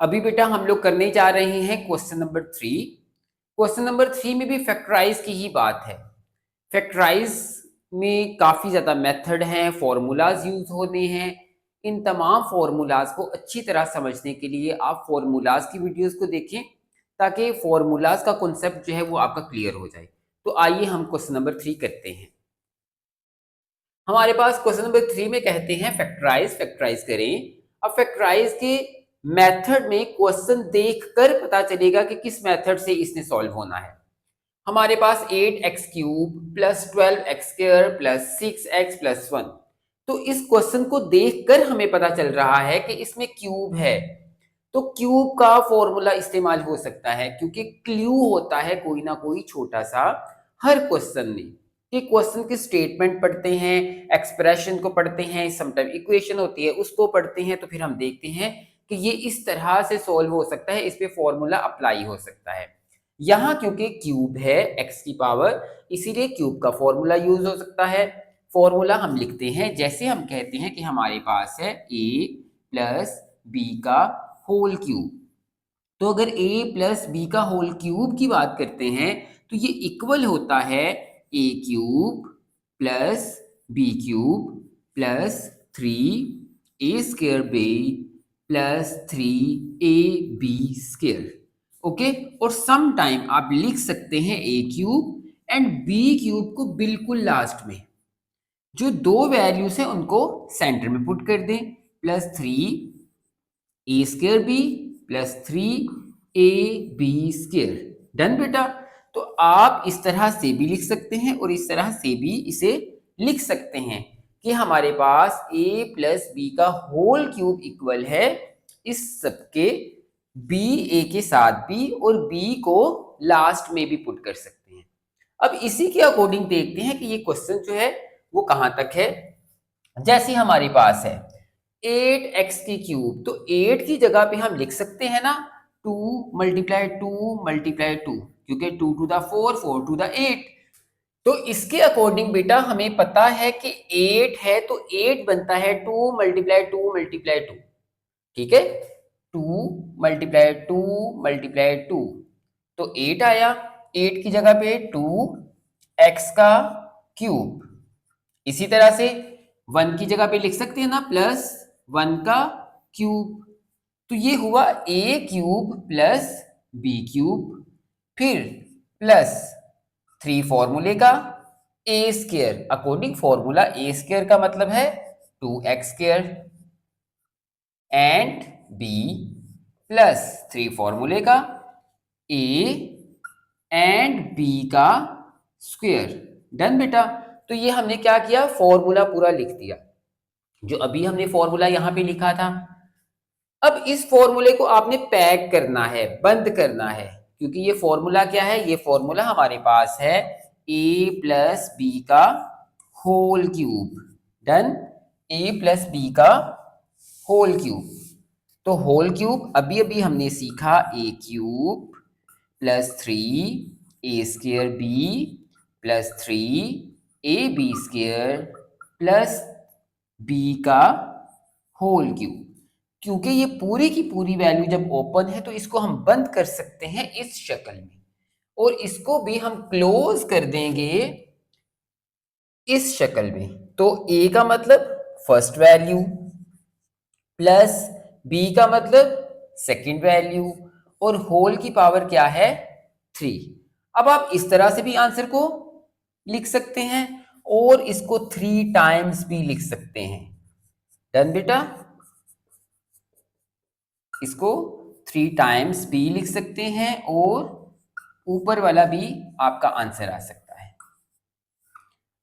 अभी बेटा हम लोग करने जा रहे हैं क्वेश्चन नंबर 3। क्वेश्चन नंबर 3 में भी फैक्टराइज की ही बात है। फैक्टराइज में काफ़ी ज़्यादा मेथड हैं, फॉर्मूलाज यूज होने हैं। इन तमाम फॉर्मूलाज को अच्छी तरह समझने के लिए आप फॉर्मूलाज की वीडियोस को देखें, ताकि फॉर्मूलाज का कॉन्सेप्ट जो है वो आपका क्लियर हो जाए। तो आइए हम क्वेश्चन नंबर 3 करते हैं। हमारे पास क्वेश्चन नंबर 3 में कहते हैं फैक्टराइज करें। अब फैक्टराइज के मेथड में क्वेश्चन देखकर पता चलेगा कि किस मेथड से इसने सॉल्व होना है। हमारे पास 8x³ plus 12x² plus 6x plus 1। तो इस क्वेश्चन को देखकर हमें पता चल रहा है कि इसमें क्यूब है। तो क्यूब का फॉर्मूला इस्तेमाल हो सकता है, क्योंकि क्लू होता है कोई ना कोई छोटा सा हर क्वेश्चन में। कि क्वेश्चन की स्टेटमेंट पढ़ते हैं, एक्सप्रेशन को पढ़ते हैं, समटाइम इक्वेशन होती है उसको पढ़ते हैं, तो फिर हम देखते हैं कि ये इस तरह से सॉल्व हो सकता है, इस पे फॉर्मूला अप्लाई हो सकता है। यहाँ क्योंकि क्यूब है x की पावर, इसीलिए क्यूब का फॉर्मूला यूज हो सकता है। फॉर्मूला हम लिखते हैं, जैसे हम कहते हैं कि हमारे पास है a प्लस बी का होल क्यूब। तो अगर a प्लस बी का होल क्यूब की बात करते हैं, तो ये इक्वल होता है a³ plus b³ plus 3a² b plus 3ab²। Okay, और सम टाइम आप लिख सकते हैं a³ एंड b³ को बिल्कुल लास्ट में। जो दो वैल्यूज हैं उनको सेंटर में पुट कर दें, plus 3a² b plus 3ab²। Done बेटा। तो आप इस तरह से भी लिख सकते हैं और इस तरह से भी इसे लिख सकते हैं कि हमारे पास a प्लस बी का होल क्यूब इक्वल है इस सबके b a के साथ भी और b को लास्ट में भी पुट कर सकते हैं। अब इसी के अकॉर्डिंग देखते हैं कि ये क्वेश्चन जो है वो कहां तक है। जैसे हमारे पास है 8x³ तो 8 की जगह पे हम लिख सकते हैं ना 2 मल्टीप्लाई 2 मल्टीप्लाई 2, क्योंकि 2 टू द 4 4 टू द 8। तो इसके अकॉर्डिंग बेटा हमें पता है कि 8 है तो 8 बनता है 2 मल्टीप्लाई 2 मल्टीप्लाई 2। ठीक है, 2 मल्टीप्लाई 2 मल्टीप्लाई 2, तो 8 आया। 8 की जगह पे 2x का क्यूब। इसी तरह से 1 की जगह पे लिख सकते हैं ना प्लस 1 का क्यूब। तो ये हुआ a³ प्लस b³, फिर प्लस 3 फॉर्मूले का a²। अकॉर्डिंग फॉर्मूला a² का मतलब है 2x² एंड b प्लस 3 फॉर्मूले का a एंड b का स्क्वायर। डन बेटा। तो ये हमने क्या किया, फॉर्मूला पूरा लिख दिया जो अभी हमने फॉर्मूला यहां पे लिखा था। अब इस फॉर्मूले को आपने पैक करना है, बंद करना है, क्योंकि ये फॉर्मूला क्या है, ये फॉर्मूला हमारे पास है a प्लस बी का whole cube. Done, a plus B का होल क्यूब। तो होल क्यूब अभी अभी हमने सीखा a³ plus 3a² b plus 3ab² plus b का होल क्यूब। क्योंकि ये पूरी की पूरी वैल्यू जब ओपन है तो इसको हम बंद कर सकते हैं इस शक्ल में, और इसको भी हम क्लोज कर देंगे इस शक्ल में। तो a का मतलब फर्स्ट वैल्यू प्लस b का मतलब सेकंड वैल्यू और होल की पावर क्या है 3। अब आप इस तरह से भी आंसर को लिख सकते हैं और इसको 3 टाइम्स भी लिख सकते हैं। डन बेटा, इसको 3 टाइम्स भी लिख सकते हैं और ऊपर वाला भी आपका आंसर आ सकता है।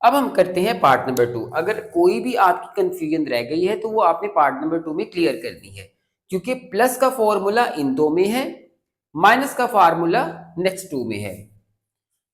अब हम करते हैं पार्ट नंबर 2। अगर कोई भी आपकी कंफ्यूजन रह गई है तो वो आपने पार्ट नंबर 2 में क्लियर करनी है, क्योंकि प्लस का फॉर्मूला इन दो में है, माइनस का फार्मूला नेक्स्ट 2 में है।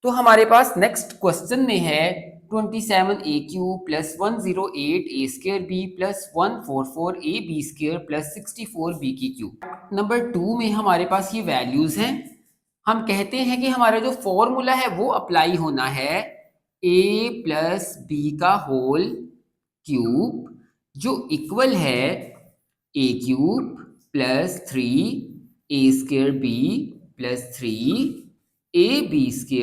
तो हमारे पास नेक्स्ट क्वेश्चन में है 27a³ plus 108a² b plus 144ab² plus 64b की क्यूब। नंबर 2 में हमारे पास ये वैल्यूज हैं। हम कहते हैं कि हमारा जो फॉर्मूला है वो अप्लाई होना है a प्लस बी का होल क्यूब, जो इक्वल है a³ plus 3 A square B plus 3ab²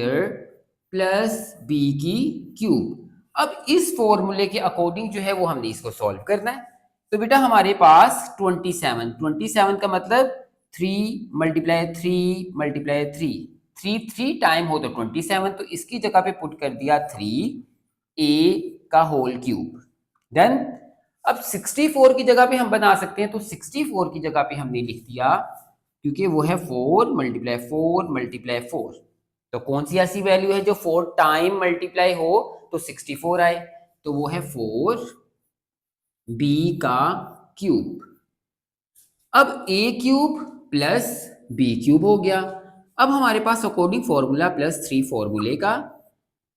plus B की क्यूब। अब इस फॉर्मूले के अकॉर्डिंग जो है वो हमने इसको सॉल्व करना है। तो बेटा हमारे पास 27 का मतलब 3 मल्टीप्लाई 3 मल्टीप्लाई 3, 3 टाइम हो तो 27, तो इसकी जगह पे पुट कर दिया 3a का होल क्यूब। देन अब 64 की जगह पे हम बना सकते हैं, तो 64 की जगह पे हमने लिख दिया, क्योंकि वो है 4 मल्टीप्लाई 4 मल्टीप्लाई 4, तो कौन सी ऐसी वैल्यू है जो 4 टाइम मल्टीप्लाई हो तो 64 आए, तो वो है 4b का क्यूब। अब a cube plus b cube हो गया। अब हमारे पास अकॉर्डिंग फॉर्मूला प्लस 3 फॉर्मूले का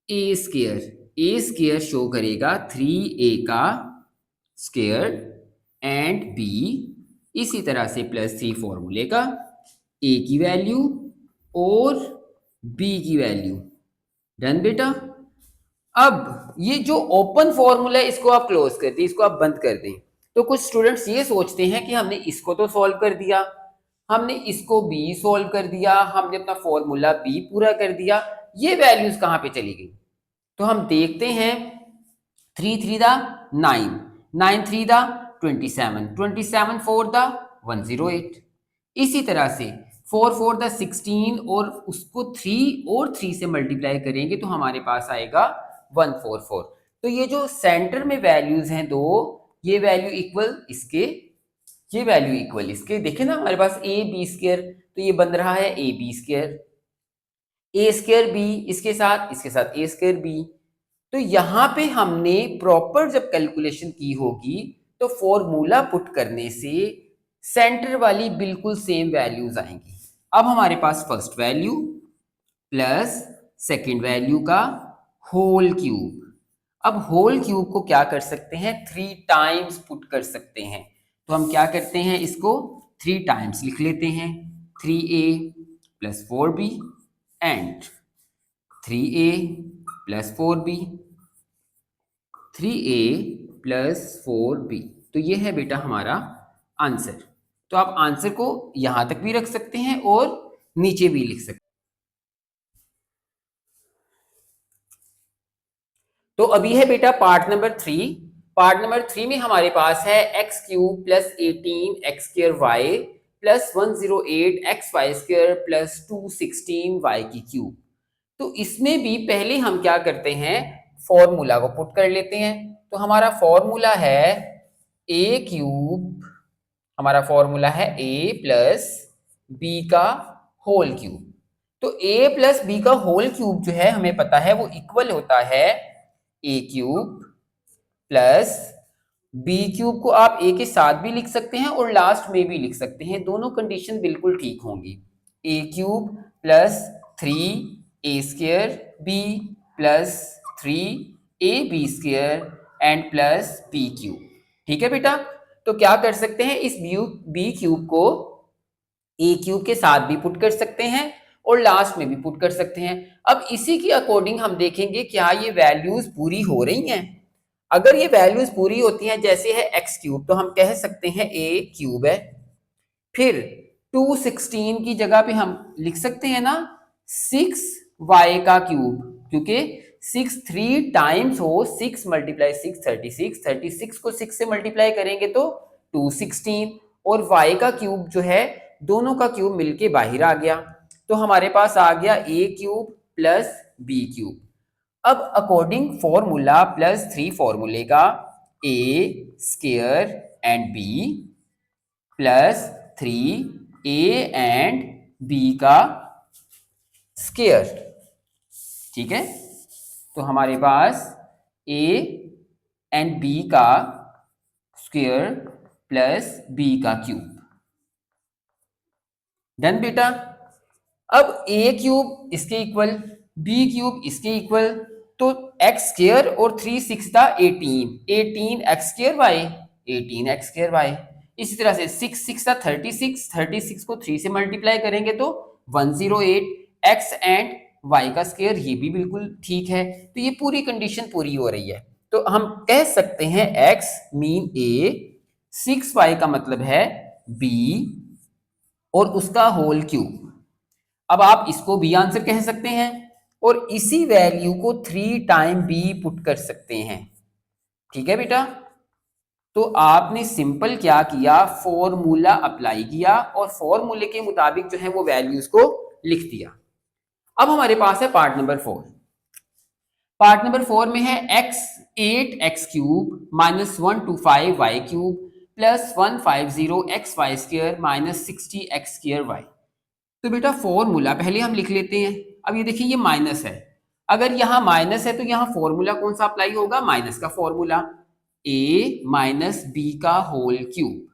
a स्क्वायर शो करेगा 3a का स्क्वायर एंड b इसी तरह से प्लस 3 फॉर्मूले का a की वैल्यू और b की वैल्यू। डन बेटा। अब ये जो ओपन फॉर्मूला है इसको आप क्लोज कर दें, इसको आप बंद कर दें। तो कुछ स्टूडेंट्स ये सोचते हैं कि हमने इसको तो सॉल्व कर दिया, हमने इसको b सॉल्व कर दिया, हमने अपना फॉर्मूला b पूरा कर दिया, ये वैल्यूज कहाँ पे चली गई? तो हम देखते हैं 3 3 दा 9, 9 3 दा 27, 27 4 दा 108। इसी तरह से 4 4 दा 16 और उसको 3 और 3 से मल्टीप्लाई करेंगे तो हमारे पास आएगा 144। तो ये जो सेंटर में वैल्यूज हैं दो, ये वैल्यू इक्वल इसके, ये वैल्यू इक्वल इसके। देखें ना हमारे पास ए बी स्क्वायर, तो ये बन रहा है a b square, a square b इसके साथ ए स्क्वायर बी। तो यहाँ पे हमने प्रॉपर जब कैलकुलेशन की होगी तो फॉर्मूला पुट करने से सेंटर वाली बिल्कुल सेम वैल्यूज आएंगी। अब हमारे पास first value plus second value का होल क्यूब। अब होल क्यूब को क्या कर सकते हैं? 3 टाइम्स पुट कर सकते हैं। तो हम क्या करते हैं, इसको 3 टाइम्स लिख लेते हैं, 3a plus 4b and 3a plus 4b, 3a plus 4b। तो ये है बेटा हमारा आंसर। तो आप आंसर को यहां तक भी रख सकते हैं और नीचे भी लिख सकते हैं। तो अभी है बेटा पार्ट नंबर 3। पार्ट नंबर 3 में हमारे पास है x cube plus 18 x square y plus 108 x y square plus 216 y की क्यूब। तो इसमें भी पहले हम क्या करते हैं, फॉर्मूला को पुट कर लेते हैं। तो हमारा फॉर्मूला है ए क्यूब, हमारा फॉर्मूला है ए प्लस बी का होल क्यूब। तो ए प्लस बी का होल क्यूब जो है हमें पता है वो इक्वल होता है A cube plus B cube को आप ए के साथ भी लिख सकते हैं और लास्ट में भी लिख सकते हैं, दोनों कंडीशन बिल्कुल ठीक होंगी। A cube plus 3 A square B plus 3 ab square and plus B cube. ठीक है बेटा। तो क्या कर सकते हैं, इस बी क्यूब को ए क्यूब के साथ भी पुट कर सकते हैं और लास्ट में भी पुट कर सकते हैं। अब इसी के अकॉर्डिंग हम देखेंगे क्या ये वैल्यूज पूरी हो रही हैं। अगर ये वैल्यूज पूरी होती हैं, जैसे है एक्स क्यूब, तो हम कह सकते हैं ए क्यूब है। फिर 216 की जगह पे हम लिख सकते हैं ना 6y का क्यूब, क्योंकि 6 3 टाइम्स हो, 6 मल्टीप्लाई 6 36, 36 को 6 से मल्टीप्लाई करेंगे तो 216, और y का क्यूब जो है दोनों का क्यूब मिलके बाहर आ गया, तो हमारे पास आ गया A cube plus B cube. अब अकॉर्डिंग फॉर्मूला प्लस 3 फॉर्मूले का A square and B plus 3a and b का स्क्वायर। ठीक है। तो हमारे पास a एंड b का स्क्वायर प्लस b का क्यूब। डन बेटा। अब a क्यूब इसके इक्वल, b क्यूब इसके इक्वल, तो एक्स स्क्वायर और 3 6 था 18 x square Y 18 x square Y. इसी तरह से 6 6 था 36 को 3 से मल्टीप्लाई करेंगे तो 108 एक्स एंड वाई का स्क्वायर, ये भी बिल्कुल ठीक है। तो ये पूरी कंडीशन पूरी हो रही है। तो हम कह सकते हैं एक्स मीन ए, 6y का मतलब है b और उसका होल क्यूब। अब आप इसको बी आंसर कह सकते हैं और इसी वैल्यू को 3 टाइम बी पुट कर सकते हैं। ठीक है बेटा, तो आपने सिंपल क्या किया, फॉर्मूला अप्लाई किया और फॉर्मूले के मुताबिक जो है वो वैल्यूज को लिख दिया। अब हमारे पास है पार्ट नंबर 4। पार्ट नंबर 4 में है x 8x cube minus 125 y cube plus 150 x y square minus 60x²y। तो बेटा फॉर्मूला पहले हम लिख लेते हैं। अब ये देखिए ये माइनस है, अगर यहाँ माइनस है तो यहाँ फॉर्मूला कौन सा अप्लाई होगा, माइनस का फॉर्मूला, a माइनस बी का whole cube.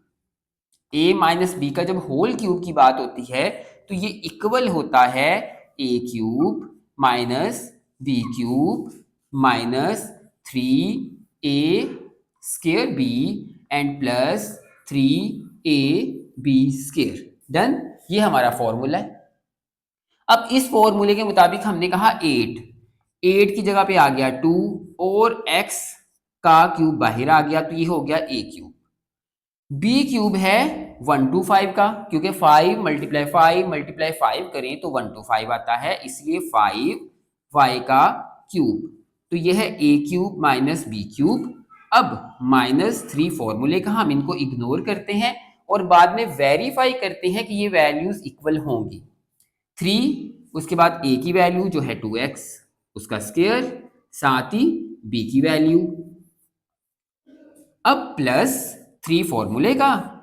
a minus b का जब होल क्यूब की बात होती है तो ये इक्वल होता है a cube minus B cube minus 3a² b and plus 3ab²। Done, ये हमारा फॉर्मूला है। अब इस फॉर्मूले के मुताबिक हमने कहा 8 की जगह पे आ गया 2 और x का क्यूब बाहर आ गया तो ये हो गया a क्यूब। बी क्यूब है 125 का, क्योंकि 5 मल्टीप्लाई 5 करें तो 125 आता है, इसलिए 5y का क्यूब। तो यह है a cube minus B cube. अब -3 फॉर्मूले का हम इनको इग्नोर करते हैं और बाद में वेरीफाई करते हैं कि ये वैल्यूज इक्वल होंगी। 3 उसके बाद a की वैल्यू जो है 2x उसका स्क्वायर, साथ ही b की वैल्यू। अब प्लस 3 फॉर्मूले का,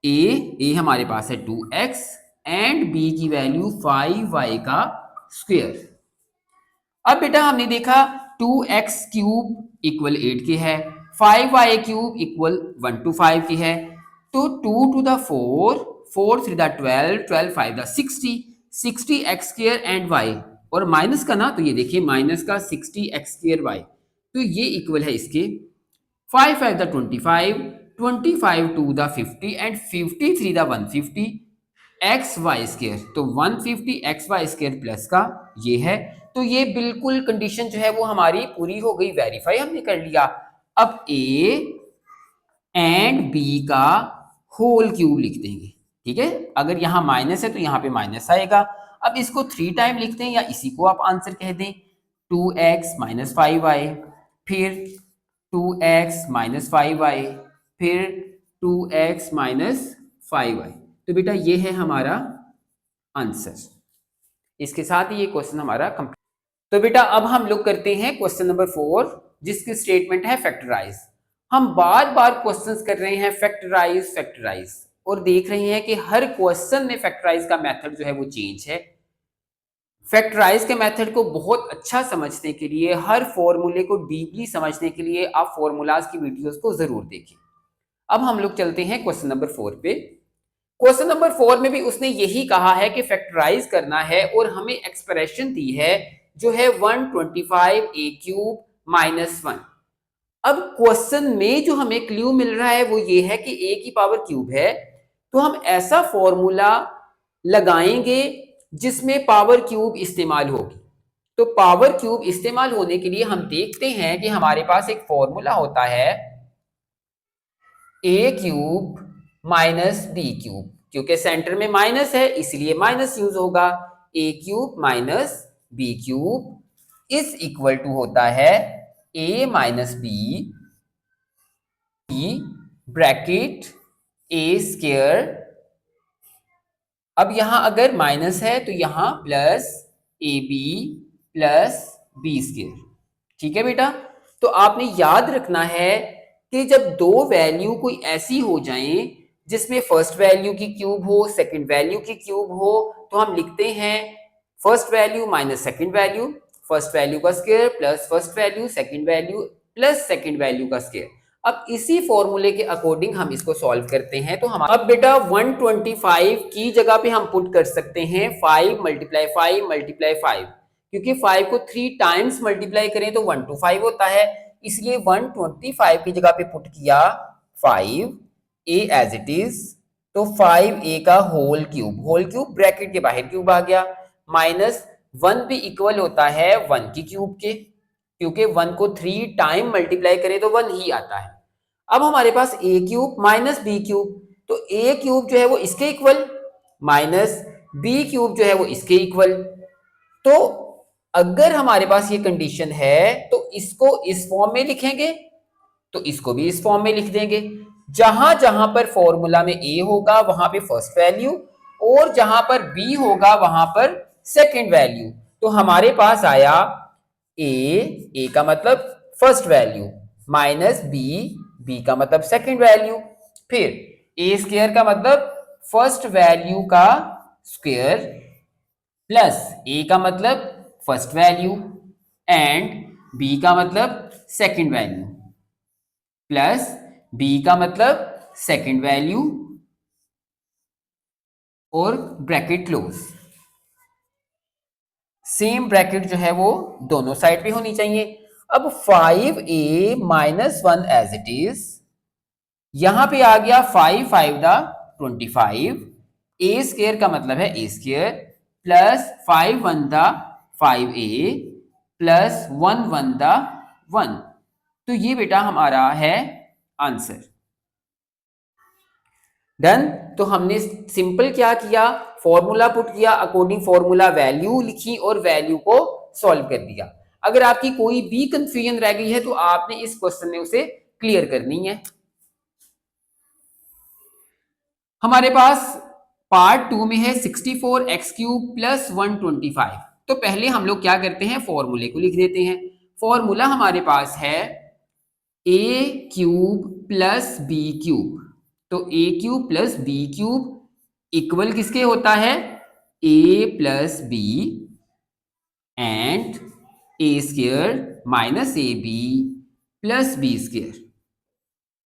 a हमारे पास है 2x एंड b की वैल्यू 5y का स्क्वायर। अब बेटा हमने देखा 2x क्यूब इक्वल 8 के है, 5y क्यूब इक्वल 125 की है, तो 2 to the 4, 4 3 the 12, 12 5 the 60, 60x² and y, और माइनस का ना तो ये देखिए माइनस का 60x²y, तो ये इक्वल है इसके 5 5 the 25, 25 2 the 50 and 53 the 150 xy²। तो 150 xy² प्लस का ये है। तो ये बिल्कुल कंडीशन जो है वो हमारी पूरी हो गई, वेरीफाई हमने कर लिया। अब a एंड b का होल क्यूब लिख देंगे। ठीक है, अगर यहाँ माइनस है तो यहाँ पे माइनस आएगा। अब इसको 3 टाइम लिखते हैं या इसी को आप आंसर कह दें, 2x माइनस 5y, फिर 2x माइनस 5y, फिर 2x माइनस 5y। तो बेटा ये है हमारा आंसर। इसके साथ ही ये क्वेश्चन हमारा कंप्लीट। तो बेटा अब हम लोग करते हैं क्वेश्चन नंबर 4, जिसकी स्टेटमेंट है फैक्टराइज। हम बार बार क्वेश्चंस कर रहे हैं फैक्टराइज फैक्टराइज, और देख रहे हैं कि हर क्वेश्चन में फैक्टराइज का मेथड जो है वो चेंज है। फैक्टराइज के मेथड को बहुत अच्छा समझने के लिए, हर फॉर्मूले को डीपली समझने के लिए आप फॉर्मूलाज की वीडियोस को जरूर देखें। अब हम लोग चलते हैं क्वेश्चन नंबर 4 पे। क्वेश्चन नंबर 4 में भी उसने यही कहा है कि फैक्टराइज करना है और हमें एक्सप्रेशन दी है जो है 125a³ माइनस 1। अब क्वेश्चन में जो हमें क्लू मिल रहा है वो ये है कि a की पावर क्यूब है, तो हम ऐसा फॉर्मूला लगाएंगे जिसमें पावर क्यूब इस्तेमाल होगी। तो पावर क्यूब इस्तेमाल होने के लिए हम देखते हैं कि हमारे पास एक फॉर्मूला होता है a³ माइनस b³, क्योंकि सेंटर में माइनस है इसलिए माइनस यूज होगा। a³ minus b³ is equal to होता है a minus b bracket a²। अब यहां अगर माइनस है तो यहां प्लस ab प्लस b²। ठीक है बेटा, तो आपने याद रखना है कि जब दो वैल्यू कोई ऐसी हो जाएं जिसमें फर्स्ट वैल्यू की क्यूब हो, सेकंड वैल्यू की क्यूब हो, तो हम लिखते हैं first value minus second value, first value का square plus first value, second value plus second value का स्क्वायर। अब इसी फॉर्मूले के अकॉर्डिंग हम इसको सॉल्व करते हैं। तो हम अब बेटा 125 की जगह पे हम पुट कर सकते हैं 5 मल्टीप्लाई 5 मल्टीप्लाई 5, क्योंकि 5 को 3 टाइम्स मल्टीप्लाई करें तो 125 होता है, इसलिए 125 की जगह पे पुट किया 5a एज इट इज, तो 5a का होल क्यूब ब्रैकेट के बाहर क्यूब आ गया, माइनस 1 भी इक्वल होता है 1 की क्यूब के, क्योंकि 1 को 3 टाइम मल्टीप्लाई करें तो 1 ही आता है। अब हमारे पास a³ माइनस b³, तो a³ जो है वो इसके इक्वल माइनस बी क्यूब जो है वो इसके इक्वल। तो अगर हमारे पास ये कंडीशन है तो इसको इस फॉर्म में लिखेंगे, तो इसको भी इस फॉर्म में लिख देंगे। जहां जहां पर फॉर्मूला में ए होगा वहां पे फर्स्ट वैल्यू, और जहां पर बी होगा वहां पर सेकंड वैल्यू। तो हमारे पास आया ए का मतलब फर्स्ट वैल्यू, माइनस बी का मतलब सेकंड वैल्यू, फिर ए स्क्वायर का मतलब फर्स्ट वैल्यू का स्क्वायर, प्लस ए का मतलब फर्स्ट वैल्यू एंड बी का मतलब सेकंड वैल्यू, प्लस बी का मतलब सेकंड वैल्यू और ब्रैकेट क्लोज। सेम ब्रैकेट जो है वो दोनों साइड पे होनी चाहिए। अब 5a minus 1 as it is, यहां पे आ गया 5 5 द 25, ए स्क्वायर का मतलब है ए स्क्वायर, प्लस 5 1 द 5a, प्लस 1 1 द 1। तो ये बेटा हमारा है आंसर। डन। तो हमने सिंपल क्या किया, फॉर्मूला पुट किया, अकॉर्डिंग फॉर्मूला वैल्यू लिखी और वैल्यू को सॉल्व कर दिया। अगर आपकी कोई भी कंफ्यूजन रह गई है तो आपने इस क्वेश्चन में उसे क्लियर करनी है। हमारे पास पार्ट 2 में है 64 एक्स क्यूब प्लस 125। तो पहले हम लोग क्या करते हैं, फॉर्मूले को लिख देते हैं। फॉर्मूला हमारे पास है A cube plus B cube. तो A cube plus B cube equal किसके होता है, A plus B and A square minus A B plus B square.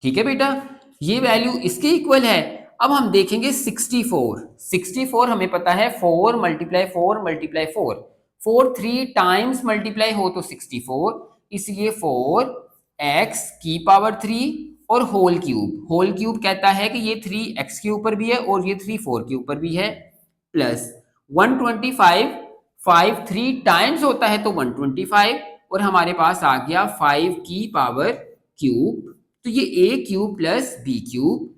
ठीक है बेटा, ये वैल्यू इसके इक्वल है। अब हम देखेंगे 64 हमें पता है 4 मल्टीप्लाई 4 मल्टीप्लाई 4, 4 3 टाइम्स मल्टीप्लाई हो तो 64, इसलिए 4 एक्स की पावर 3 और होल क्यूब कहता है कि ये 3 एक्स के ऊपर भी है और ये 3 4 के ऊपर भी है, प्लस 125, 5 3 टाइम्स होता है तो 125, और हमारे पास आ गया 5 की पावर क्यूब। तो ये A cube plus B cube.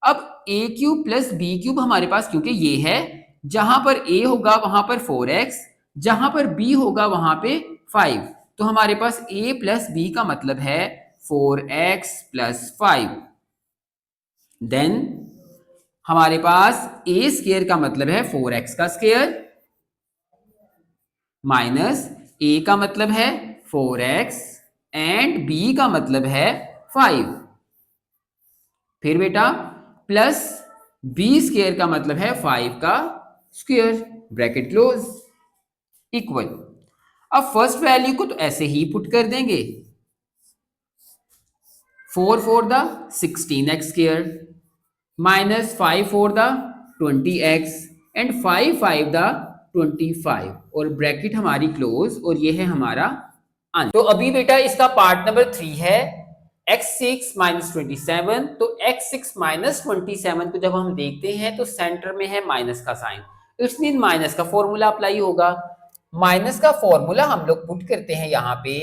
अब ए क्यूब प्लस बी क्यूब हमारे पास क्योंकि ये है, जहां पर ए होगा वहां पर 4x, जहां पर बी होगा वहां पे 5, तो हमारे पास a प्लस बी का मतलब है 4x प्लस 5। देन हमारे पास ए स्क्वायर का मतलब है 4x का स्क्वायर, माइनस ए का मतलब है 4x एंड बी का मतलब है 5। फिर बेटा प्लस बी स्क्वायर का मतलब है 5 का स्क्वायर, ब्रैकेट क्लोज, इक्वल। अब फर्स्ट वैल्यू को तो ऐसे ही पुट कर देंगे, 4 4 the 16x square minus 5 4 the 20x and 5 5 the 25, और ब्रैकेट हमारी क्लोज, और ये है हमारा आंसर। तो अभी बेटा इसका पार्ट नंबर 3 है x6 माइनस 27। तो x6 माइनस 27 को जब हम देखते हैं तो सेंटर में है माइनस का साइन, इट्स मीन माइनस का फॉर्मूला अप्लाई होगा। माइनस का फॉर्मूला हम लोग पुट करते हैं यहाँ पे,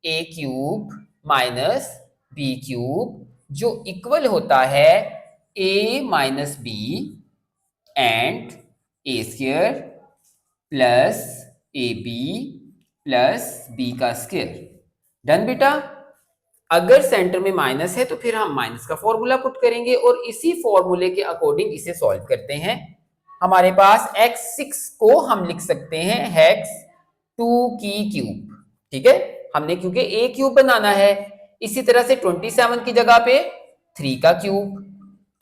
A cube minus B cube जो इक्वल होता है A minus B and A square plus A B plus B का स्क्वायर। डन बेटा। अगर सेंटर में माइनस है तो फिर हम माइनस का फॉर्मूला पुट करेंगे और इसी फॉर्मूले के अकॉर्डिंग इसे सॉल्व करते हैं। हमारे पास x6 को हम लिख सकते हैं हेक्स 2 की क्यूब। ठीक है, हमने क्योंकि a क्यूब बनाना है। इसी तरह से 27 की जगह पे 3 का क्यूब,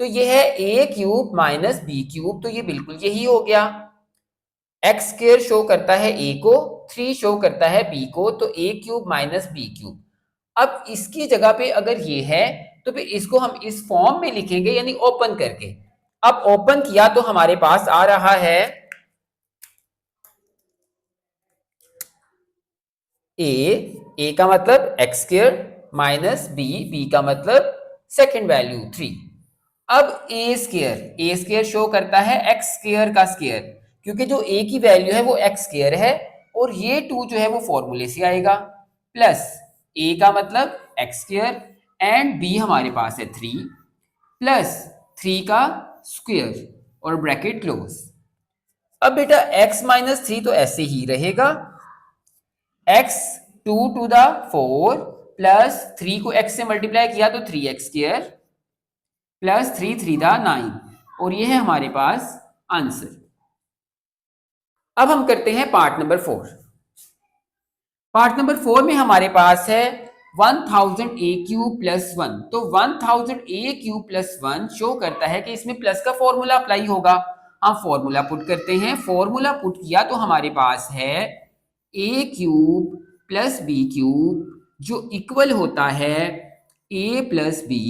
तो ये है a cube minus B cube, तो ये बिल्कुल यही हो गया। एक्स स्क्वायर शो करता है a को, 3 शो करता है b को, तो a cube minus B cube. अब इसकी जगह पे अगर ये है तो फिर इसको हम इस फॉर्म में लिखेंगे, यानी ओपन करके। अब ओपन किया तो हमारे पास आ रहा है ए का मतलब एक्स स्क्वायर माइनस बी का मतलब सेकेंड वैल्यू 3। अब ए स्क्वायर शो करता है एक्स स्क्वायर का स्क्वायर, क्योंकि जो ए की वैल्यू है वो एक्स स्क्वायर है, और ये 2 जो है वो फॉर्मूले से आएगा, प्लस ए का मतलब एक्स स्क्वायर एंड बी हमारे पास है 3 प्लस 3 का स्क्वायर। और ब्रैकेट क्लोज। अब बेटा x माइनस 3 तो ऐसे ही रहेगा, x 2 टू द 4 प्लस 3 को x से मल्टीप्लाई किया तो 3x स्क्वायर प्लस 3 3 द 9, और ये है हमारे पास आंसर। अब हम करते हैं पार्ट नंबर 4। पार्ट नंबर 4 में हमारे पास है 1000 ए क्यूब प्लस 1। तो 1000 ए क्यूब प्लस 1 शो करता है कि इसमें प्लस का फॉर्मूला अप्लाई होगा। हम फॉर्मूला पुट करते हैं, फॉर्मूला पुट किया तो हमारे पास है A cube plus B cube जो इक्वल होता है A plus B,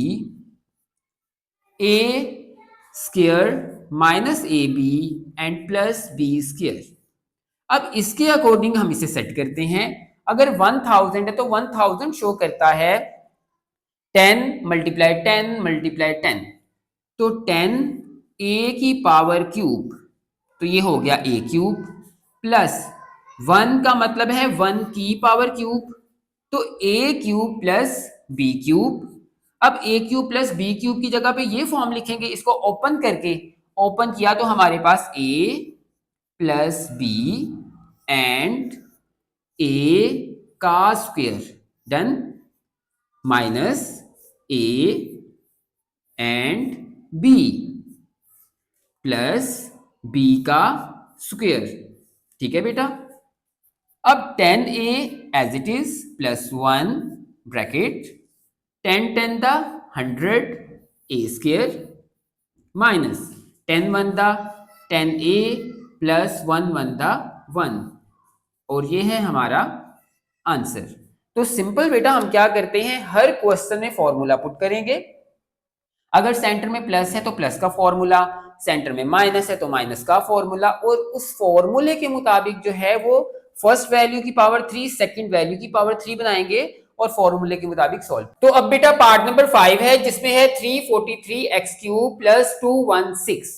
A square minus A B and plus B square. अब इसके अकॉर्डिंग हम इसे सेट करते हैं। अगर 1000 है तो 1000 शो करता है 10 मल्टीप्लाई 10 मल्टीप्लाई 10, तो 10 ए की पावर क्यूब, तो ये हो गया ए क्यूब, प्लस 1 का मतलब है 1 की पावर क्यूब, तो A cube plus B cube. अब ए क्यूब प्लस बी क्यूब की जगह पे ये फॉर्म लिखेंगे, इसको ओपन करके, ओपन किया तो हमारे पास a plus B and a का square done minus a and B plus B का स्क्वायर। ठीक है बेटा। अब 10a as it is plus 1 bracket 10 10 द 100 a स्क्वायर माइनस 10 1 द 10a प्लस 1 1 द 1, और ये है हमारा आंसर। तो सिंपल बेटा हम क्या करते हैं, हर क्वेश्चन में फॉर्मूला पुट करेंगे। अगर सेंटर में प्लस है तो प्लस का फॉर्मूला, सेंटर में माइनस है तो माइनस का फॉर्मूला, और उस फॉर्मूले के मुताबिक जो है वो फर्स्ट वैल्यू की पावर 3 सेकंड वैल्यू की पावर 3 बनाएंगे और फॉर्मूले के मुताबिक सॉल्व। तो अब बेटा पार्ट नंबर 5 है जिसमें है 343 एक्स क्यूब प्लस 216।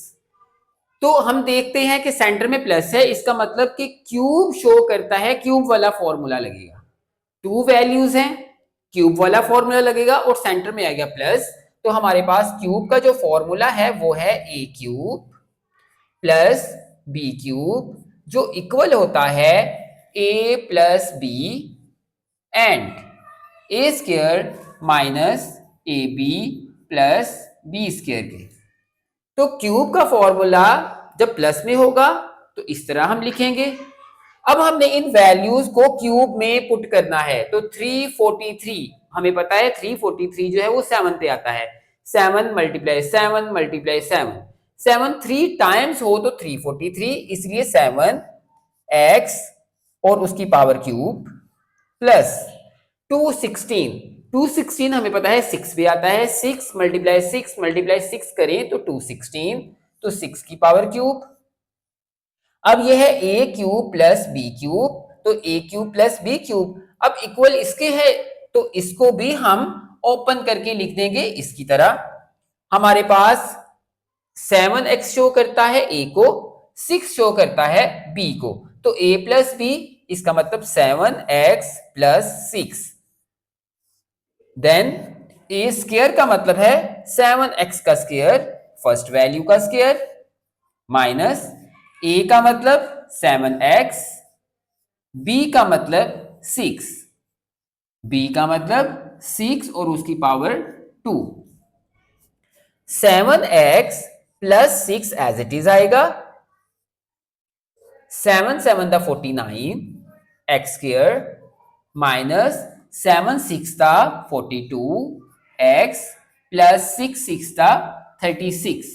तो हम देखते हैं कि सेंटर में प्लस है, इसका मतलब कि क्यूब शो करता है, क्यूब वाला फॉर्मूला लगेगा। 2 वैल्यूज हैं, क्यूब वाला फॉर्मूला लगेगा और सेंटर में आ गया प्लस, तो हमारे पास क्यूब का जो फॉर्मूला है वो है A cube plus B cube जो इक्वल होता है A plus B and A square minus A B plus B square के। तो क्यूब का फॉर्मूला जब प्लस में होगा तो इस तरह हम लिखेंगे। अब हमने इन वैल्यूज को क्यूब में पुट करना है, तो 343 हमें पता है 343 जो है वो 7 पे आता है, 7 मल्टीप्लाई 7 मल्टीप्लाई 7, 7 3 टाइम्स हो तो 343, इसलिए 7x और उसकी पावर क्यूब प्लस 216 हमें पता है 6 पे आता है, 6 मल्टीप्लाई 6 करें तो 216, तो 6 की पावर क्यूब। अब यह है A cube plus B cube, तो A cube plus B cube अब इक्वल इसके है, तो इसको भी हम ओपन करके लिख देंगे इसकी तरह। हमारे पास 7x शो करता है ए को, 6 शो करता है बी को, तो a प्लस बी इसका मतलब 7x प्लस 6, देन ए स्क्वायर का मतलब है 7x का स्क्वायर फर्स्ट वैल्यू का स्क्वायर माइनस a का मतलब 7x, b का मतलब 6, b का मतलब 6 और उसकी power 2, 7x plus 6 as it is आएगा, 7 7 द 49 एक्स स्क्वायर माइनस 7 6 द 42 एक्स प्लस 6 6 द 36,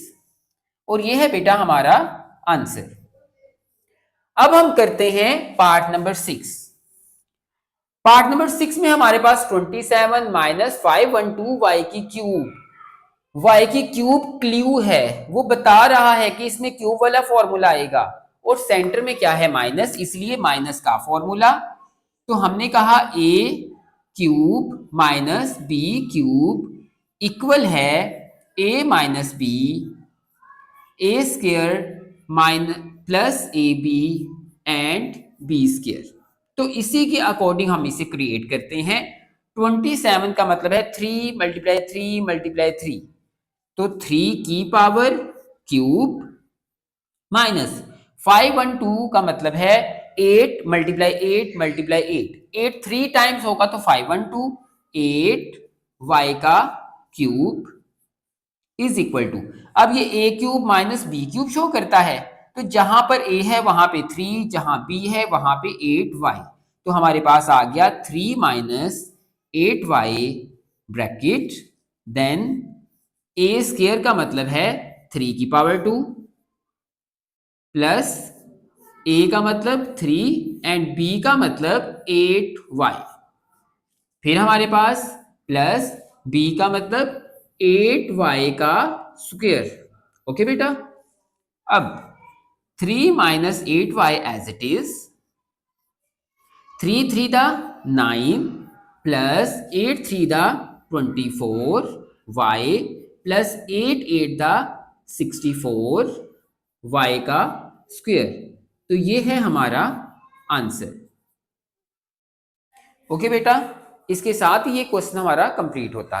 और ये है बेटा हमारा आंसर। अब हम करते हैं पार्ट नंबर 6। पार्ट नंबर 6 में हमारे पास 27 माइनस 512 वाई की क्यूब, वाई की क्यूब क्लू है, वो बता रहा है कि इसमें क्यूब वाला फॉर्मूला आएगा और सेंटर में क्या है माइनस, इसलिए माइनस का फॉर्मूला। तो हमने कहा A cube minus B cube equal है A minus B, A square minus plus A B and B square. तो इसी के अकॉर्डिंग हम इसे क्रिएट करते हैं। 27 का मतलब है 3 मल्टीप्लाई 3 मल्टीप्लाई 3, तो 3 की पावर क्यूब माइनस 512 का मतलब है 8 मल्टीप्लाई 8 मल्टीप्लाई 8, 8 3 टाइम्स होगा तो 512, 8 y का क्यूब इज इक्वल टू, अब ये A cube minus B cube show करता है, तो जहां पर ए है वहां पे 3, जहां बी है वहां पे 8y, तो हमारे पास आ गया 3 माइनस 8y ब्रैकेट, देन ए स्क्वायर का मतलब है 3 की पावर 2 प्लस ए का मतलब 3 एंड बी का मतलब 8y, फिर हमारे पास प्लस बी का मतलब 8y का स्क्वायर। ओके बेटा, अब 3 minus 8y as it is, 3 3 दा 9 प्लस 8 3 दा 24 y प्लस 8 8 दा 64 y का स्क्वायर, तो ये है हमारा आंसर। ओके बेटा, इसके साथ ही ये क्वेश्चन हमारा कंप्लीट होता है।